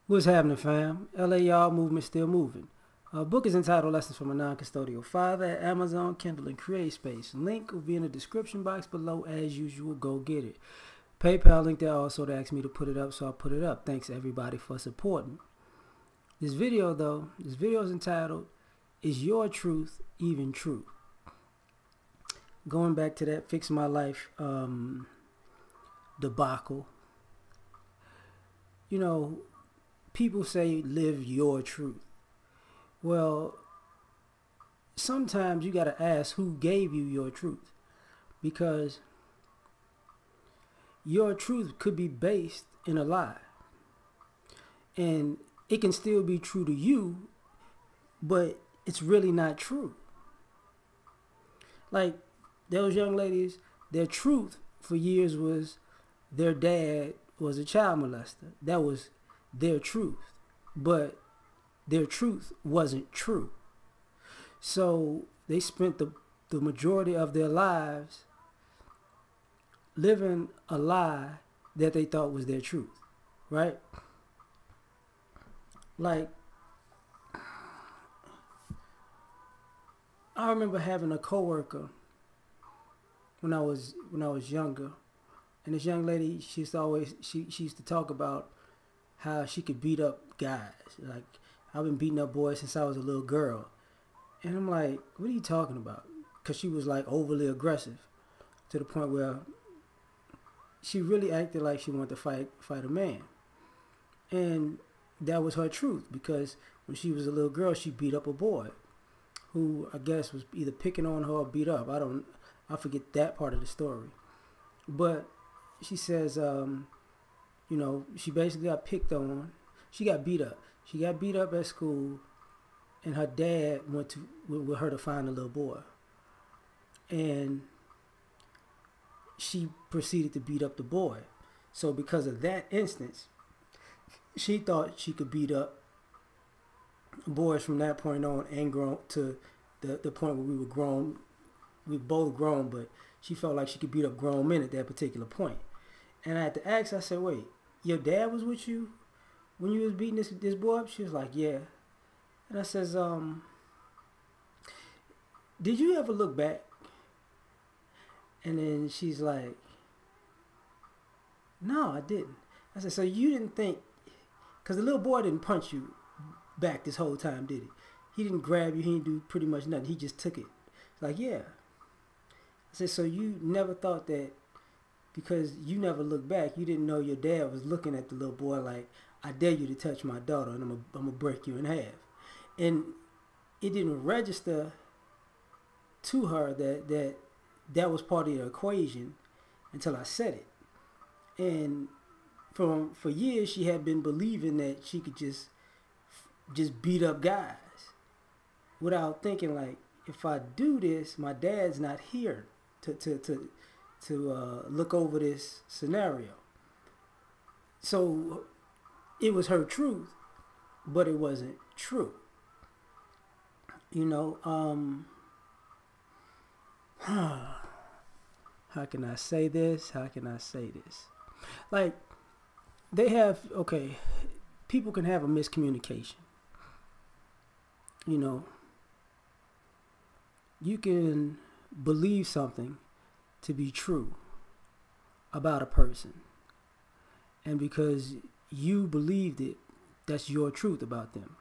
What's happening, fam? L.A.R. movement still moving. Book is entitled Lessons from a Non-Custodial Father at Amazon, Kindle, and CreateSpace. Link will be in the description box below as usual. Go get it. PayPal link there also to ask me to put it up, so I'll put it up. Thanks everybody for supporting. This video is entitled, Is Your Truth Even True? Going back to that Fix My Life debacle. You know, people say live your truth. Well, sometimes you got to ask who gave you your truth, because your truth could be based in a lie, and it can still be true to you, but it's really not true. Like those young ladies, their truth for years was their dad was a child molester. That was their truth, but their truth wasn't true. So they spent the majority of their lives living a lie that they thought was their truth, right? Like, I remember having a coworker when I was younger, and this young lady, she used to talk about how she could beat up guys. Like, I've been beating up boys since I was a little girl. And I'm like, what are you talking about? Because she was like overly aggressive to the point where she really acted like she wanted to fight a man. And that was her truth, because when she was a little girl, she beat up a boy who I guess was either picking on her or beat up. I forget that part of the story. But she says, you know, she basically got picked on. She got beat up. She got beat up at school, and her dad went with her to find a little boy. And she proceeded to beat up the boy. So because of that instance, she thought she could beat up boys from that point on, and grown to the point where we were grown. We were both grown, but she felt like she could beat up grown men at that particular point. And I had to ask, I said, wait, your dad was with you when you was beating this boy up? She was like, yeah. And I says, did you ever look back? And then she's like, no, I didn't. I said, so you didn't think, because the little boy didn't punch you back this whole time, did he? He didn't grab you, he didn't do pretty much nothing. He just took it. Like, yeah. I said, so you never thought that because you never looked back, you didn't know your dad was looking at the little boy like, I dare you to touch my daughter, and I'm gonna break you in half. And it didn't register to her that was part of the equation until I said it. And for years she had been believing that she could just beat up guys without thinking, like, if I do this, my dad's not here to look over this scenario. So it was her truth, but it wasn't true. You know, how can I say this? How can I say this? Like, people can have a miscommunication. You know, you can believe something to be true about a person, and because you believed it, that's your truth about them.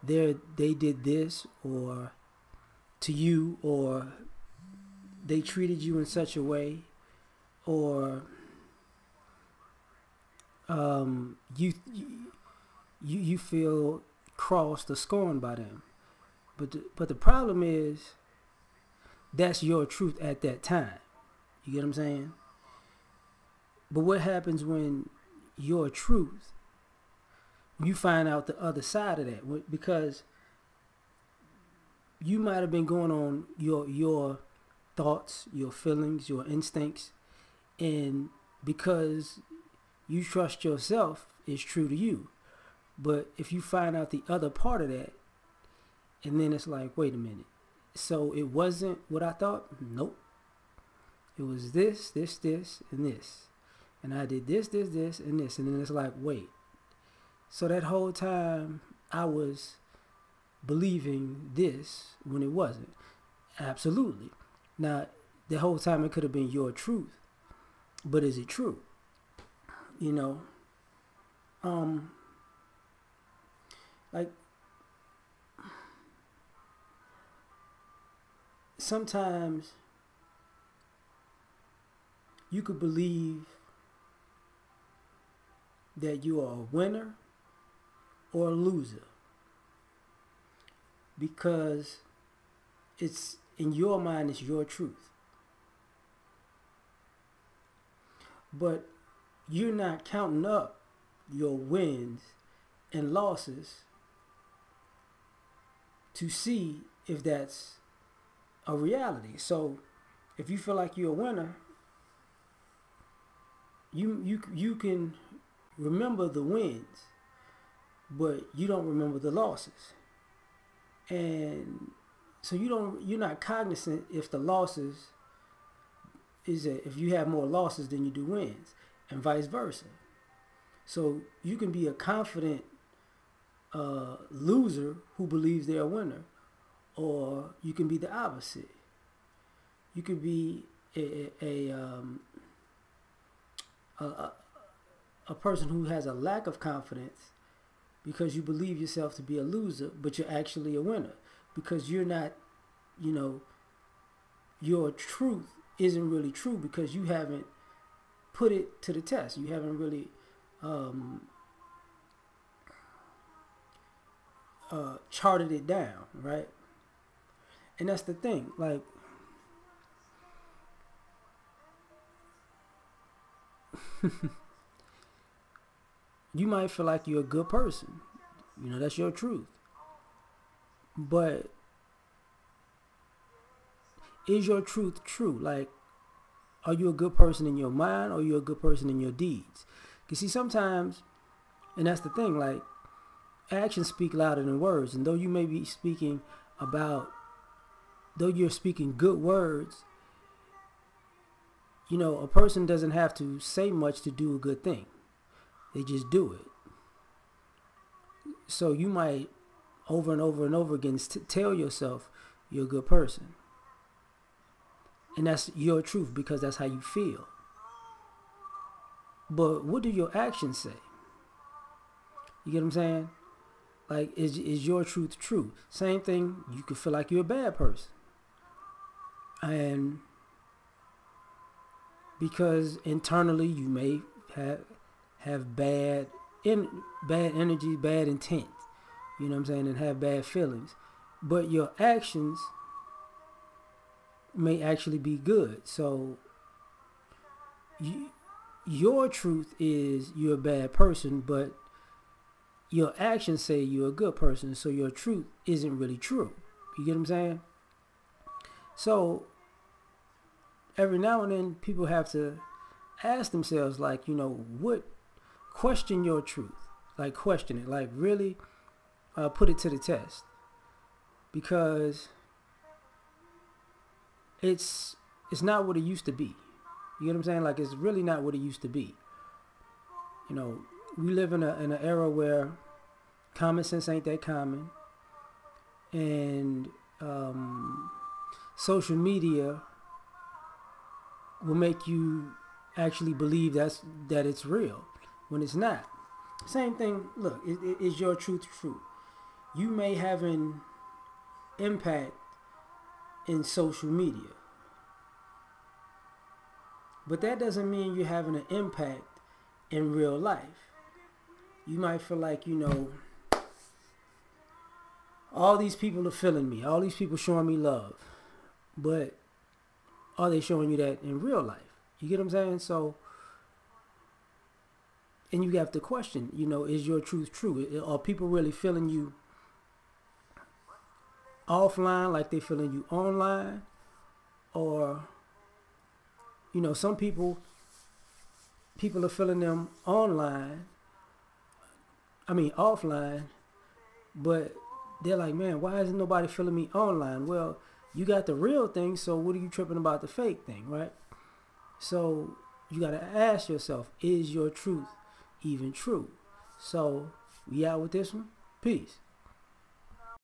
They did this or to you, or they treated you in such a way, or you feel crossed or scorned by them. But the problem is, that's your truth at that time. You get what I'm saying? But what happens when your truth, you find out the other side of that? Because you might have been going on your thoughts, your feelings, your instincts, and because you trust yourself, it's true to you. But if you find out the other part of that, and then it's like, wait a minute, so it wasn't what I thought? Nope. It was this, and this. And I did this, and this. And then it's like, wait, So that whole time I was believing this when it wasn't. Absolutely. Now, the whole time it could have been your truth, but is it true? You know, um, like sometimes you could believe that you are a winner or a loser because it's in your mind, it's your truth. But you're not counting up your wins and losses to see if that's a reality. So if you feel like you're a winner, you can remember the wins, but you don't remember the losses. And so you're not cognizant if the losses is that if you have more losses than you do wins, and vice versa. So you can be a confident loser who believes they're a winner, or you can be the opposite. You could be a person who has a lack of confidence because you believe yourself to be a loser, but you're actually a winner because you're not, you know, your truth isn't really true because you haven't put it to the test. You haven't really charted it down, right? And that's the thing. Like, you might feel like you're a good person. You know, that's your truth. But is your truth true? Like, are you a good person in your mind or are you a good person in your deeds? You see, sometimes, and that's the thing, like, actions speak louder than words. And though you may be speaking about, though you're speaking good words, you know, a person doesn't have to say much to do a good thing. They just do it. So you might over and over and over again tell yourself you're a good person. And that's your truth because that's how you feel. But what do your actions say? You get what I'm saying? Like, is your truth true? Same thing, you could feel like you're a bad person. And because internally you may have bad energy, bad intent, you know what I'm saying, and have bad feelings. But your actions may actually be good. So your truth is you're a bad person, but your actions say you're a good person. So your truth isn't really true. You get what I'm saying? So every now and then people have to ask themselves, like, you know, question your truth. Like, question it. Like, really put it to the test. Because it's not what it used to be. You get what I'm saying? Like, it's really not what it used to be. You know, we live in an era where common sense ain't that common. And social media will make you actually believe that it's real when it's not. Same thing, look, is your truth true? You may have an impact in social media, but that doesn't mean you're having an impact in real life. You might feel like, you know, all these people are feeling me, all these people showing me love, but are they showing you that in real life? You get what I'm saying? So, and you have to question, you know, is your truth true? Are people really feeling you offline like they feeling you online? Or, you know, some people are feeling them offline, but they're like, man, why isn't nobody feeling me online? Well, you got the real thing, so what are you tripping about the fake thing, right? So you got to ask yourself, is your truth even true? So We out with this one. Peace.